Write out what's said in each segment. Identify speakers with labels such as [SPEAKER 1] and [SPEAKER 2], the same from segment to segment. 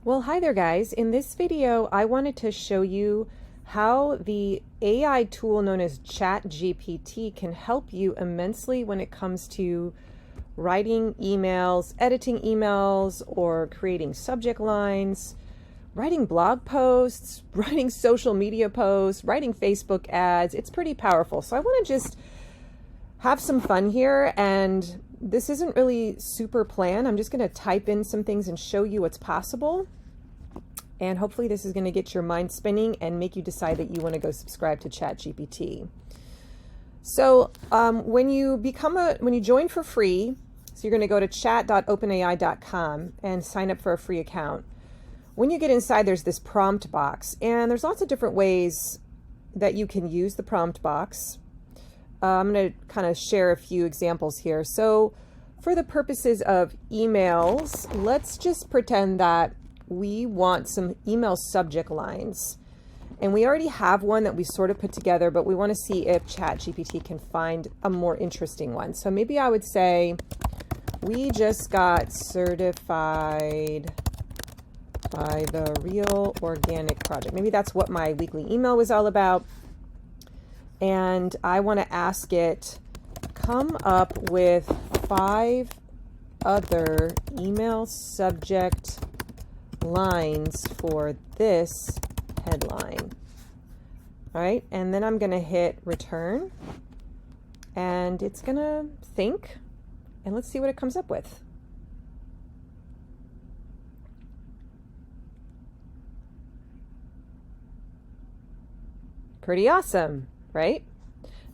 [SPEAKER 1] Well, hi there guys. In this video, I wanted to show you how the AI tool known as ChatGPT can help you immensely when it comes to writing emails, editing emails, or creating subject lines, writing blog posts, writing social media posts, writing Facebook ads. It's pretty powerful. So I want to just have some fun here, and this isn't really super planned. I'm just going to type in some things and show you what's possible. And hopefully this is going to get your mind spinning and make you decide that you want to go subscribe to ChatGPT. So when you join for free, so you're going to go to chat.openai.com and sign up for a free account. When you get inside, there's this prompt box, and there's lots of different ways that you can use the prompt box. I'm going to kind of share a few examples here. So for the purposes of emails, let's just pretend that we want some email subject lines. And we already have one that we sort of put together, but we want to see if ChatGPT can find a more interesting one. So maybe I would say, we just got certified by the Real Organic Project. Maybe that's what my weekly email was all about. And I want to ask it, come up with 5 other email subject lines for this headline. All right, and then I'm going to hit return, and it's going to think, and let's see what it comes up with. Pretty awesome, right?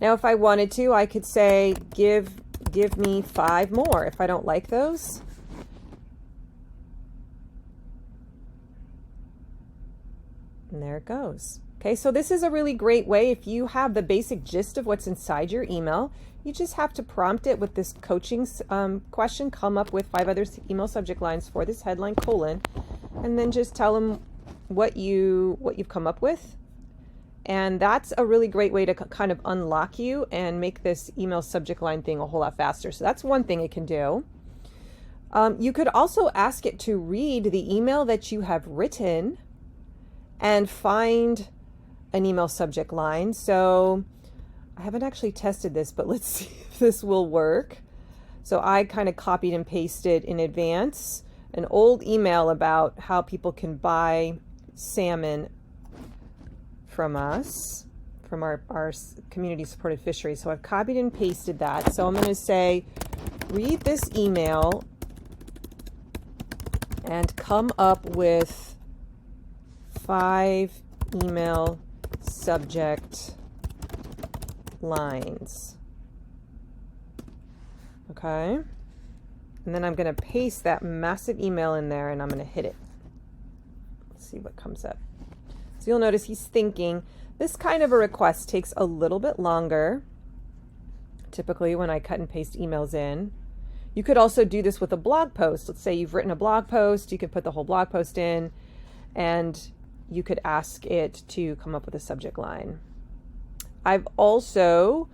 [SPEAKER 1] Now, if I wanted to, I could say, give me 5 more. If I don't like those, and there it goes. Okay, so this is a really great way. If you have the basic gist of what's inside your email, you just have to prompt it with this coaching question, come up with 5 other email subject lines for this headline, and then just tell them what you've come up with. And that's a really great way to kind of unlock you and make this email subject line thing a whole lot faster. So that's one thing it can do. You could also ask it to read the email that you have written and find an email subject line. So I haven't actually tested this, but let's see if this will work. So I kind of copied and pasted in advance an old email about how people can buy salmon from us, from our community supported fisheries. So I've copied and pasted that. So I'm going to say, read this email and come up with 5 email subject lines. Okay. And then I'm going to paste that massive email in there, and I'm going to hit it. Let's see what comes up. So you'll notice he's thinking. This kind of a request takes a little bit longer, typically when I cut and paste emails in. You could also do this with a blog post. Let's say you've written a blog post. You could put the whole blog post in, and you could ask it to come up with a subject line. I've also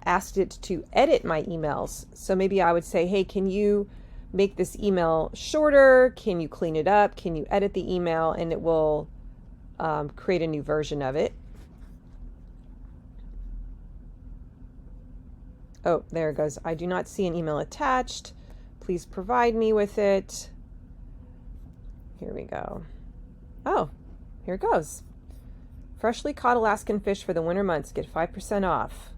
[SPEAKER 1] asked it to edit my emails. So maybe I would say, hey, can you make this email shorter? Can you clean it up? Can you edit the email? And it will create a new version of it. Oh, there it goes. I do not see an email attached. Please provide me with it. Here we go. Oh, here it goes. Freshly caught Alaskan fish for the winter months. Get 5% off.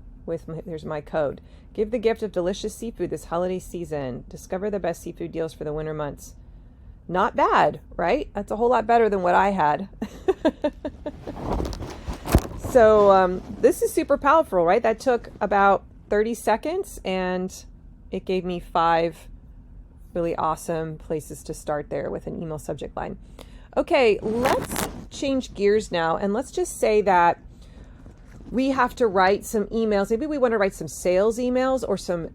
[SPEAKER 1] Here's my code. Give the gift of delicious seafood this holiday season. Discover the best seafood deals for the winter months. Not bad, right? That's a whole lot better than what I had. So this is super powerful, right? That took about 30 seconds, and it gave me 5 really awesome places to start there with an email subject line. Okay, let's change gears now, and let's just say that we have to write some emails. Maybe we want to write some sales emails or some,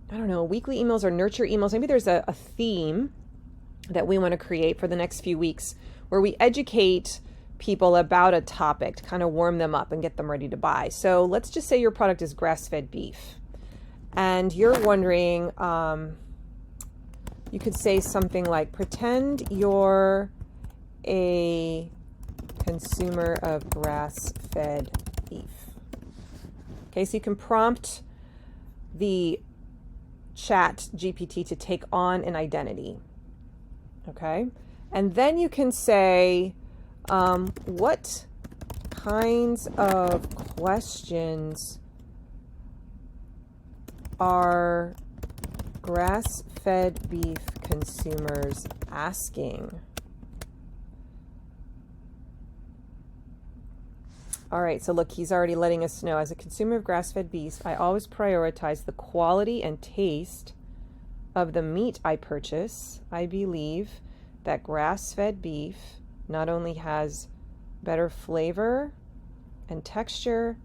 [SPEAKER 1] I don't know, weekly emails or nurture emails. Maybe there's a theme that we want to create for the next few weeks where we educate people about a topic to kind of warm them up and get them ready to buy. So let's just say your product is grass-fed beef, and you're wondering, you could say something like, pretend you're a consumer of grass-fed beef. Okay, so you can prompt the ChatGPT to take on an identity. Okay, and then you can say, what kinds of questions are grass-fed beef consumers asking? All right, so look, he's already letting us know, as a consumer of grass-fed beef, I always prioritize the quality and taste of the meat I purchase. I believe that grass-fed beef not only has better flavor and texture,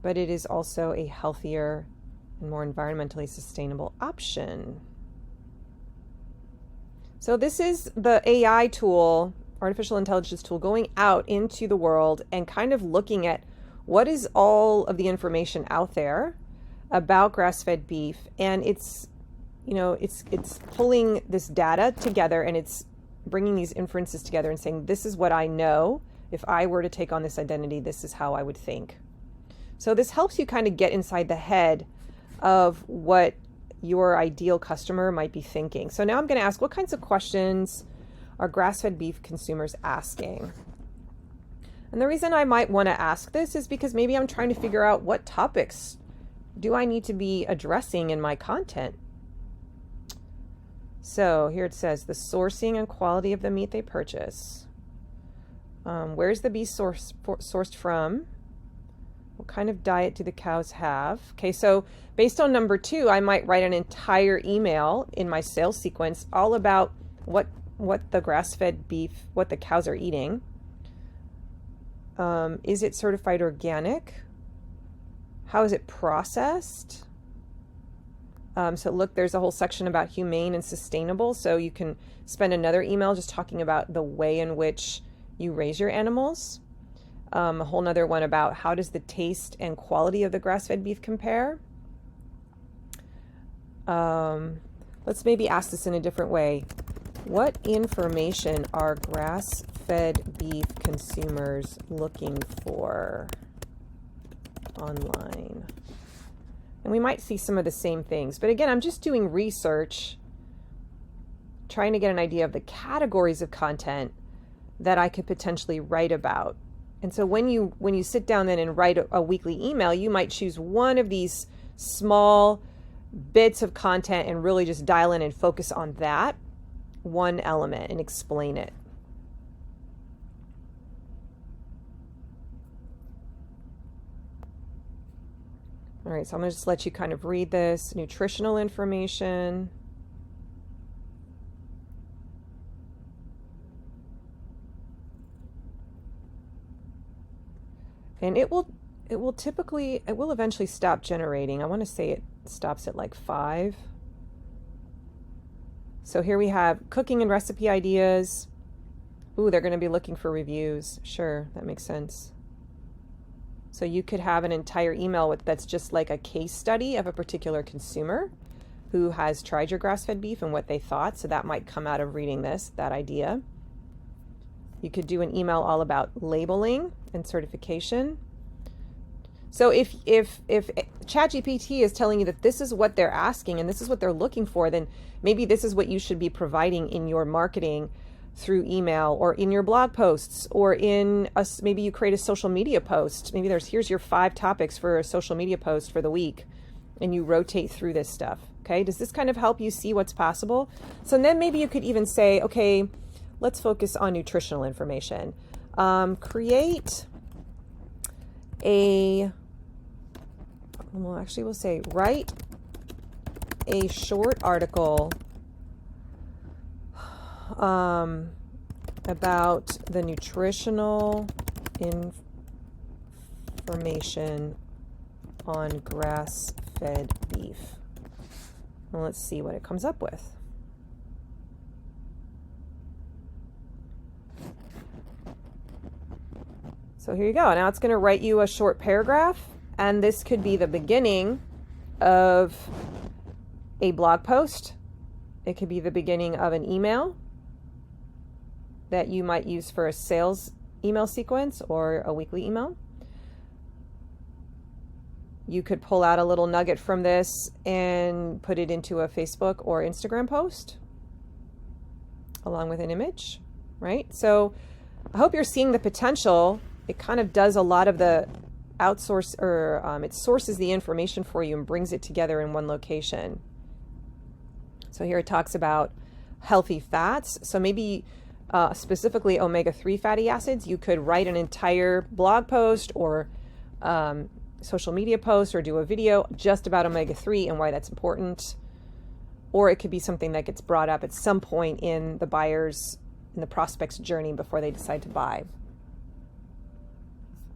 [SPEAKER 1] but it is also a healthier and more environmentally sustainable option. So this is the AI tool, artificial intelligence tool, going out into the world and kind of looking at what is all of the information out there about grass-fed beef, and it's pulling this data together, and it's bringing these inferences together and saying, this is what I know. If I were to take on this identity, this is how I would think. So this helps you kind of get inside the head of what your ideal customer might be thinking. So now I'm going to ask, what kinds of questions are grass-fed beef consumers asking? And the reason I might want to ask this is because maybe I'm trying to figure out, what topics do I need to be addressing in my content? So here it says the sourcing and quality of the meat they purchase. Where's the beef sourced from? What kind of diet do the cows have? Okay, so based on number 2, I might write an entire email in my sales sequence all about what the grass-fed beef, what the cows are eating. Is it certified organic? How is it processed? So look, there's a whole section about humane and sustainable. So you can spend another email just talking about the way in which you raise your animals. A whole nother one about how does the taste and quality of the grass-fed beef compare? Let's maybe ask this in a different way. What information are grass-fed beef consumers looking for online? And we might see some of the same things. But again, I'm just doing research, trying to get an idea of the categories of content that I could potentially write about. And so when you sit down then and write a weekly email, you might choose one of these small bits of content and really just dial in and focus on that one element and explain it. All right, so I'm going to just let you kind of read this. Nutritional information. And it will eventually stop generating. I want to say it stops at like 5. So here we have cooking and recipe ideas. Ooh, they're going to be looking for reviews. Sure, that makes sense. So you could have an entire email that's just like a case study of a particular consumer who has tried your grass-fed beef and what they thought. So that might come out of reading that idea. You could do an email all about labeling and certification. So if ChatGPT is telling you that this is what they're asking and this is what they're looking for, then maybe this is what you should be providing in your marketing through email or in your blog posts, or maybe you create a social media post. Maybe here's your 5 topics for a social media post for the week, and you rotate through this stuff. Okay, does this kind of help you see what's possible? So then maybe you could even say, okay, let's focus on nutritional information. Write a short article about the nutritional information on grass-fed beef. Well, let's see what it comes up with. So here you go. Now it's going to write you a short paragraph, and this could be the beginning of a blog post. It could be the beginning of an email. that you might use for a sales email sequence or a weekly email. You could pull out a little nugget from this and put it into a Facebook or Instagram post along with an image, right? So I hope you're seeing the potential. It kind of does a lot of the outsource, or it sources the information for you and brings it together in one location. So here it talks about healthy fats. So maybe specifically omega-3 fatty acids. You could write an entire blog post or social media post or do a video just about omega-3 and why that's important. Or it could be something that gets brought up at some point in the buyer's, in the prospect's journey before they decide to buy.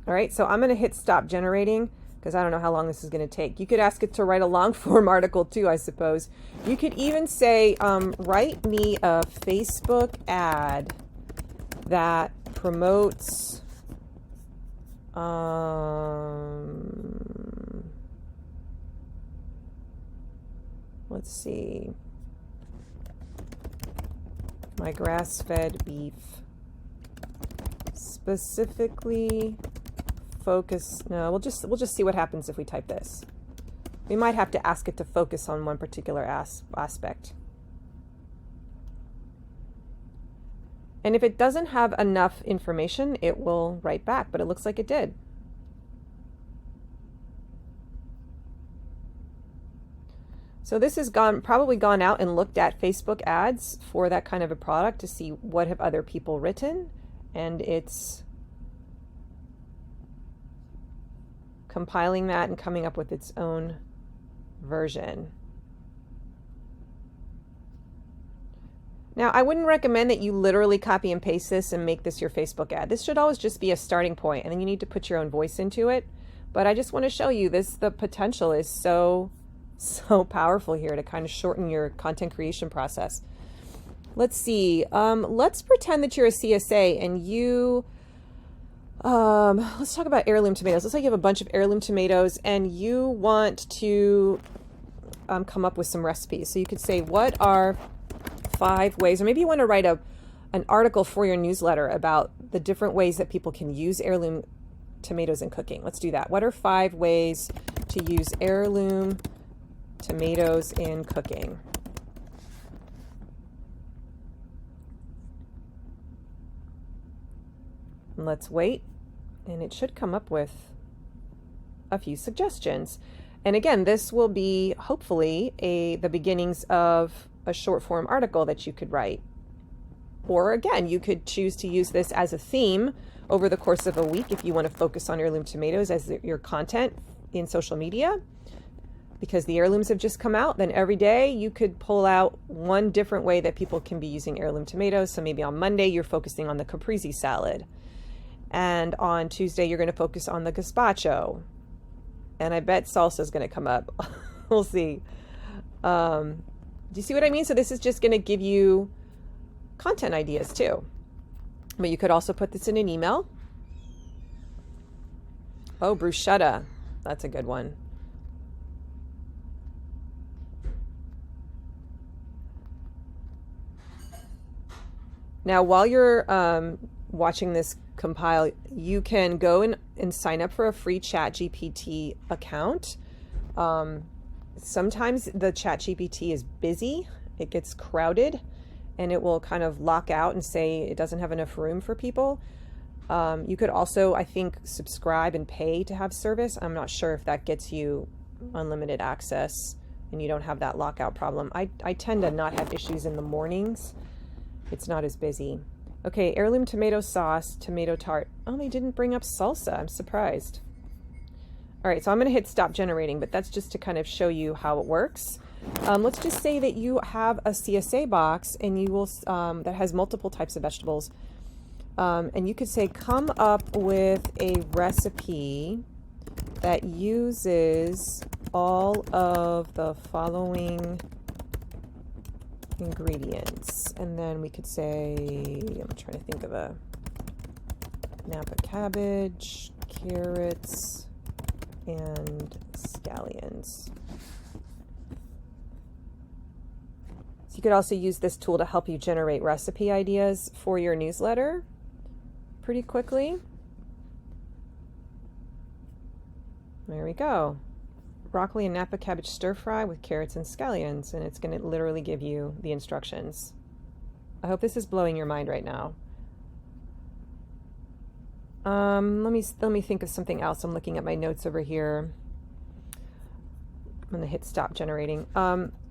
[SPEAKER 1] All right, so I'm going to hit stop generating because I don't know how long this is going to take. You could ask it to write a long form article too, I suppose. You could even say, write me a Facebook ad that promotes let's see, my grass-fed beef, specifically focus. No, we'll just see what happens if we type this. We might have to ask it to focus on one particular aspect. And if it doesn't have enough information, it will write back, but it looks like it did. So this has probably gone out and looked at Facebook ads for that kind of a product to see what have other people written, and it's compiling that and coming up with its own version. Now, I wouldn't recommend that you literally copy and paste this and make this your Facebook ad. This should always just be a starting point, and then you need to put your own voice into it. But I just want to show you this, the potential is so powerful here to kind of shorten your content creation process. Let's see. Let's pretend that you're a CSA and you, let's talk about heirloom tomatoes. Let's say you have a bunch of heirloom tomatoes and you want to come up with some recipes. So you could say, what are 5 ways, or maybe you want to write an article for your newsletter about the different ways that people can use heirloom tomatoes in cooking. Let's do that. What are 5 ways to use heirloom tomatoes in cooking? And let's wait, and it should come up with a few suggestions. And again, this will be hopefully the beginnings of a short form article that you could write. Or again, you could choose to use this as a theme over the course of a week if you want to focus on heirloom tomatoes as your content in social media. Because the heirlooms have just come out, then every day you could pull out one different way that people can be using heirloom tomatoes. So maybe on Monday you're focusing on the caprese salad. And on Tuesday you're going to focus on the gazpacho. And I bet salsa is going to come up. We'll see. Do you see what I mean? So this is just going to give you content ideas too. But you could also put this in an email. Oh, bruschetta. That's a good one. Now, while you're watching this compile, you can go and sign up for a free ChatGPT account. Sometimes the ChatGPT is busy, it gets crowded, and it will kind of lock out and say it doesn't have enough room for people. You could also, I think, subscribe and pay to have service. I'm not sure if that gets you unlimited access and you don't have that lockout problem. I tend to not have issues in the mornings. It's not as busy. Okay, heirloom tomato sauce, tomato tart. Oh, they didn't bring up salsa. I'm surprised. All right, so I'm going to hit stop generating, but that's just to kind of show you how it works. Let's just say that you have a CSA box and you will that has multiple types of vegetables. And you could say, come up with a recipe that uses all of the following ingredients. And then we could say, I'm trying to think of a Napa cabbage, carrots, and scallions. So you could also use this tool to help you generate recipe ideas for your newsletter pretty quickly. There we go. Broccoli and Napa cabbage stir fry with carrots and scallions, and it's going to literally give you the instructions. I hope this is blowing your mind right now. Let me think of something else. I'm looking at my notes over here. I'm going to hit stop generating.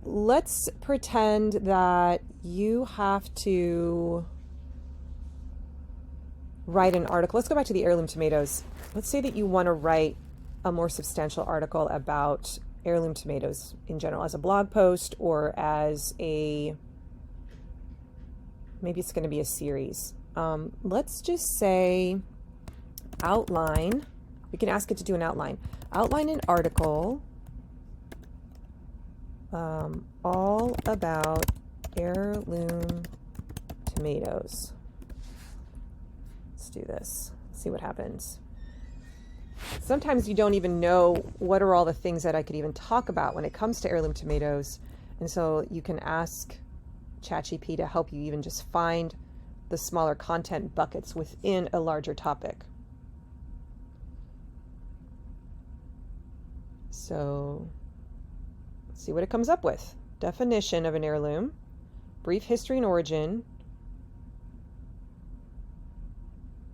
[SPEAKER 1] Let's pretend that you have to write an article. Let's go back to the heirloom tomatoes. Let's say that you want to write a more substantial article about heirloom tomatoes in general, as a blog post or as maybe it's going to be a series. Let's just say outline. We can ask it to do an outline. Outline an article all about heirloom tomatoes. Let's do this. See what happens. Sometimes you don't even know what are all the things that I could even talk about when it comes to heirloom tomatoes. And so you can ask ChatGPT to help you even just find the smaller content buckets within a larger topic. So let's see what it comes up with. Definition of an heirloom, brief history and origin,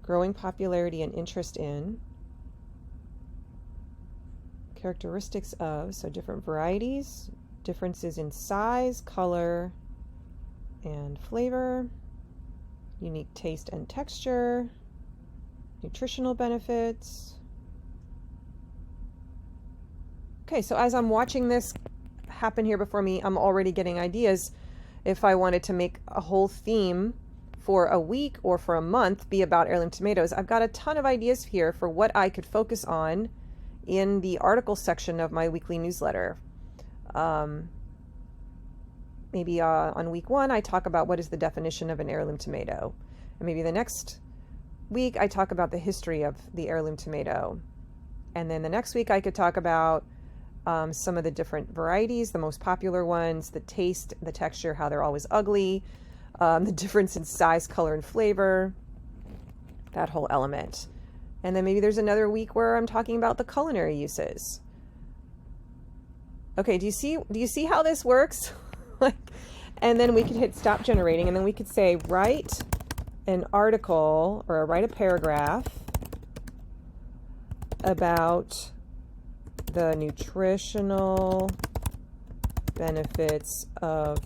[SPEAKER 1] growing popularity and interest in, characteristics of, so different varieties, differences in size, color, and flavor, unique taste and texture, nutritional benefits. Okay, so as I'm watching this happen here before me, I'm already getting ideas. If I wanted to make a whole theme for a week or for a month be about heirloom tomatoes, I've got a ton of ideas here for what I could focus on in the article section of my weekly newsletter. Maybe on week 1, I talk about what is the definition of an heirloom tomato. And maybe the next week, I talk about the history of the heirloom tomato. And then the next week, I could talk about some of the different varieties, the most popular ones, the taste, the texture, how they're always ugly, the difference in size, color, and flavor, that whole element. And then maybe there's another week where I'm talking about the culinary uses. Okay, do you see how this works? And then we could hit stop generating, and then we could say write an article or write a paragraph about the nutritional benefits of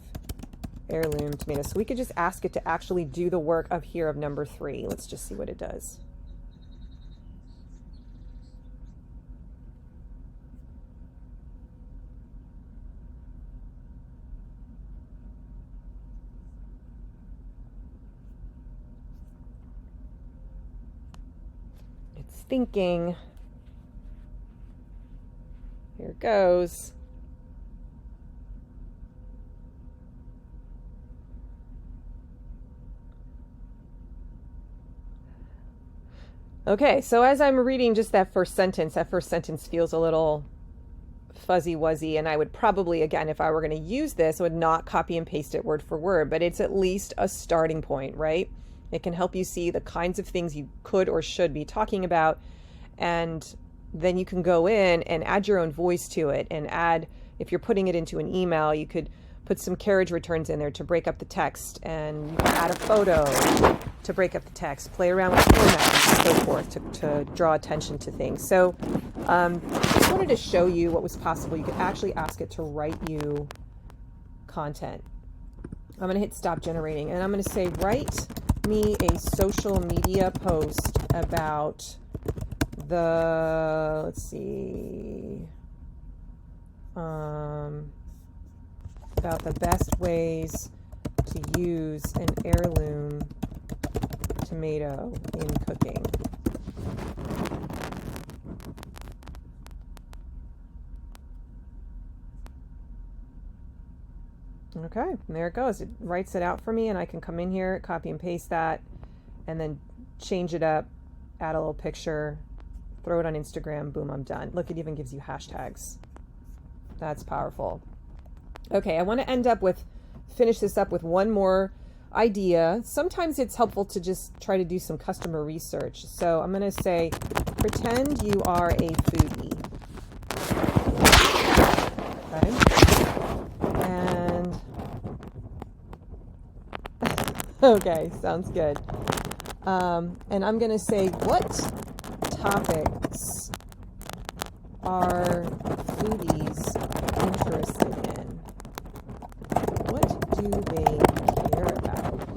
[SPEAKER 1] heirloom tomatoes. So we could just ask it to actually do the work of here of number 3. Let's just see what it does. It's thinking. Here it goes. Okay, so as I'm reading just that first sentence feels a little fuzzy wuzzy, and I would probably, again, if I were going to use this, would not copy and paste it word for word, but it's at least a starting point, right? It can help you see the kinds of things you could or should be talking about, and then you can go in and add your own voice to it, and add, if you're putting it into an email, you could put some carriage returns in there to break up the text, and you can add a photo to break up the text, play around with formats and so forth to draw attention to things. So just wanted to show you what was possible. You could actually ask it to write you content. I'm going to hit stop generating, and I'm going to say, write me a social media post about the, let's see, about the best ways to use an heirloom tomato in cooking. Okay, and there it goes. It writes it out for me, and I can come in here, copy and paste that, and then change it up, add a little picture, throw it on Instagram, boom, I'm done. Look, it even gives you hashtags. That's powerful. Okay, I want to end up with finish this up with one more idea. Sometimes it's helpful to just try to do some customer research. So I'm going to say, pretend you are a foodie. Okay. And okay, sounds good. And I'm going to say, what topics are foodies interested in? What do they care about?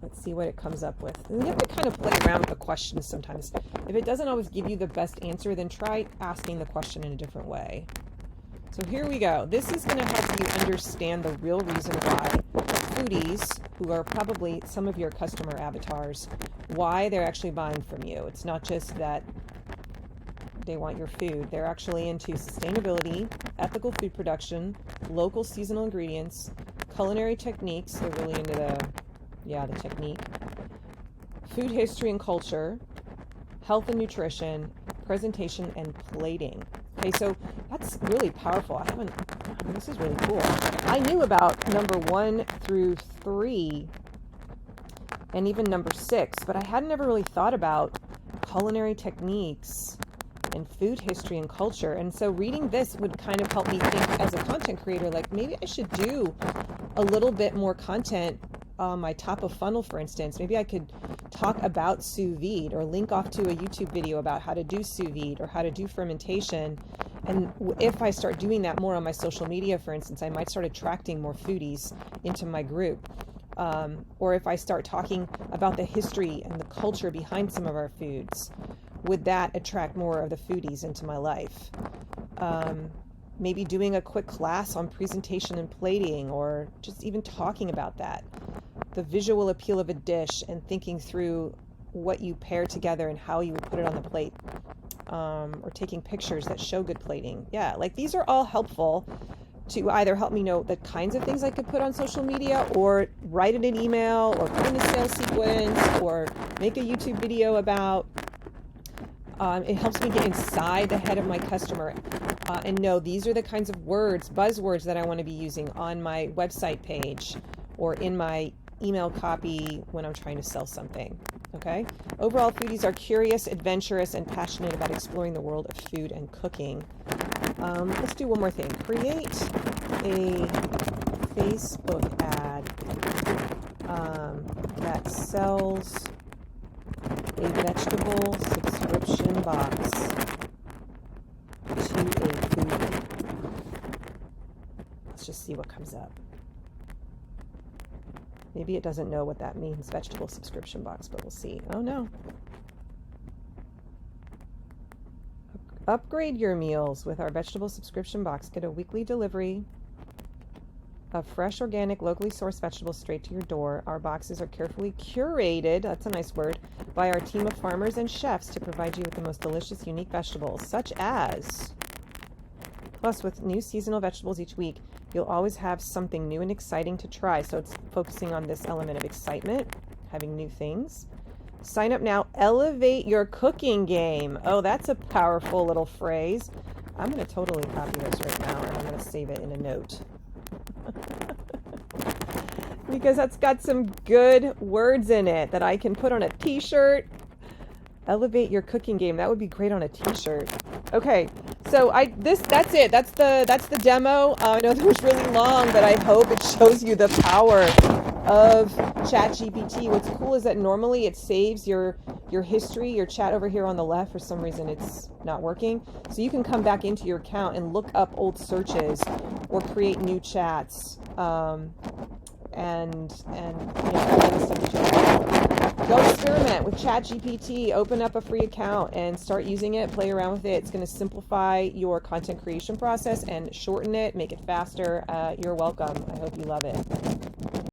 [SPEAKER 1] Let's see what it comes up with. And you have to kind of play around with the questions sometimes. If it doesn't always give you the best answer, then try asking the question in a different way. So here we go. This is going to help you understand the real reason why foodies, who are probably some of your customer avatars, why they're actually buying from you. It's not just that they want your food. They're actually into sustainability, ethical food production, local seasonal ingredients, culinary techniques. They're really into the technique. Food history and culture, health and nutrition, presentation and plating. Okay, so that's really powerful. This is really cool. I knew about number 1 through 3 and even number 6, but I hadn't ever really thought about culinary techniques and food history and culture. And so reading this would kind of help me think as a content creator, like maybe I should do a little bit more content on my top of funnel, for instance. Maybe I could talk about sous vide or link off to a YouTube video about how to do sous vide or how to do fermentation. And if I start doing that more on my social media, for instance, I might start attracting more foodies into my group. Or if I start talking about the history and the culture behind some of our foods, would that attract more of the foodies into my life? Maybe doing a quick class on presentation and plating, or just even talking about that. The visual appeal of a dish and thinking through what you pair together and how you would put it on the plate. Or taking pictures that show good plating. Yeah, like these are all helpful to either help me know the kinds of things I could put on social media, or write in an email, or put in a sales sequence, or make a YouTube video about. It helps me get inside the head of my customer and know these are the kinds of words, buzzwords that I want to be using on my website page or in my email copy when I'm trying to sell something. Okay? Overall, foodies are curious, adventurous, and passionate about exploring the world of food and cooking. Let's do one more thing. Create a Facebook ad that sells a vegetable subscription box to a foodie. Let's just see what comes up. Maybe it doesn't know what that means, vegetable subscription box, but we'll see. Oh no. Upgrade your meals with our vegetable subscription box. Get a weekly delivery of fresh, organic, locally sourced vegetables straight to your door. Our boxes are carefully curated, that's a nice word, by our team of farmers and chefs to provide you with the most delicious, unique vegetables, such as... Plus, with new seasonal vegetables each week, you'll always have something new and exciting to try. So it's focusing on this element of excitement, having new things. Sign up now. Elevate your cooking game. Oh, that's a powerful little phrase. I'm going to totally copy this right now, and I'm going to save it in a note. Because that's got some good words in it that I can put on a t-shirt. Elevate your cooking game. That would be great on a t-shirt. Okay, so that's it. That's the demo. I know it was really long, but I hope it shows you the power of ChatGPT. What's cool is that normally it saves your history, your chat over here on the left. For some reason it's not working. So you can come back into your account and look up old searches or create new chats. And you know, all the stuff that you have. Go experiment with ChatGPT. Open up a free account and start using it. Play around with it. It's going to simplify your content creation process and shorten it, make it faster. You're welcome. I hope you love it.